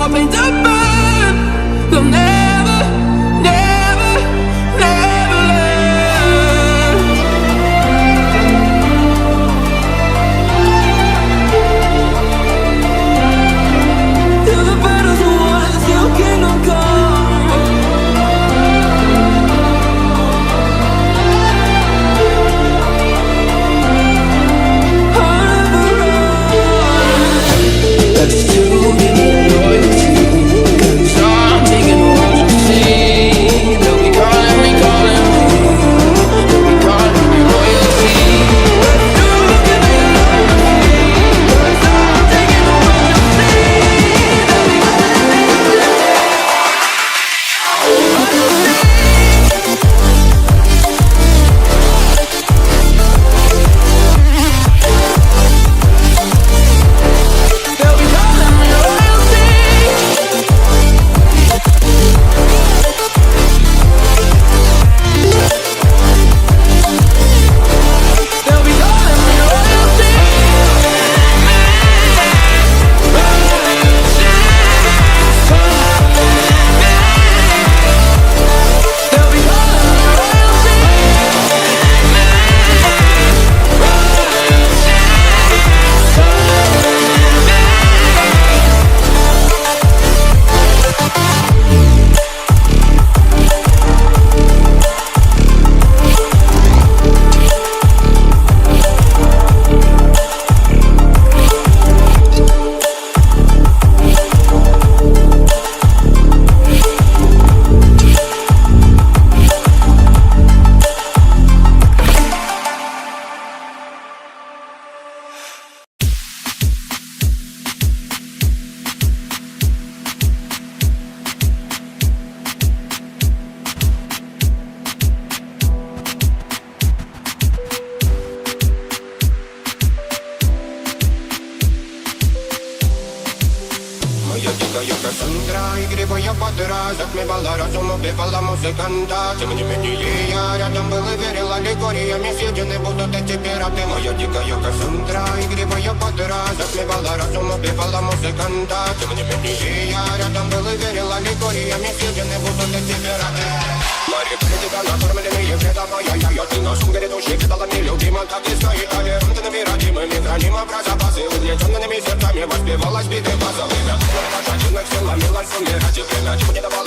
war paint to burn. They'll never, never, never learn. Till the battle's won, still kingdom come. I'll never run. That's too many loyalty. 'Cause I'm taking what you see. They'll be calling me, calling me. They'll be calling me royalty. That's too many loyalty. 'Cause I'm taking what you see. They'll be calling me. They'll be calling me royalty. They'll be calling me royalty. They'll be calling me Моя дикая Кассандра, игривая подра, затмевала разум, убивала музыканта. Тем не менее я рядом был и верил аллегориями, съедены будут эти пираты. Моя дикая Кассандра, игривая подра, затмевала разум, убивала музыканта. Тем не менее я рядом был и верил аллегориями, съедены будут эти пираты. Мари критика, накормленные вредом, моя ты нашим грядущих кидалами любима, так и стоит толерантными, родимыми, храним образа базы, угнетенными сердцами воспевалась биты базовыми. Пожаденных силами ларь суммировать, и время не давала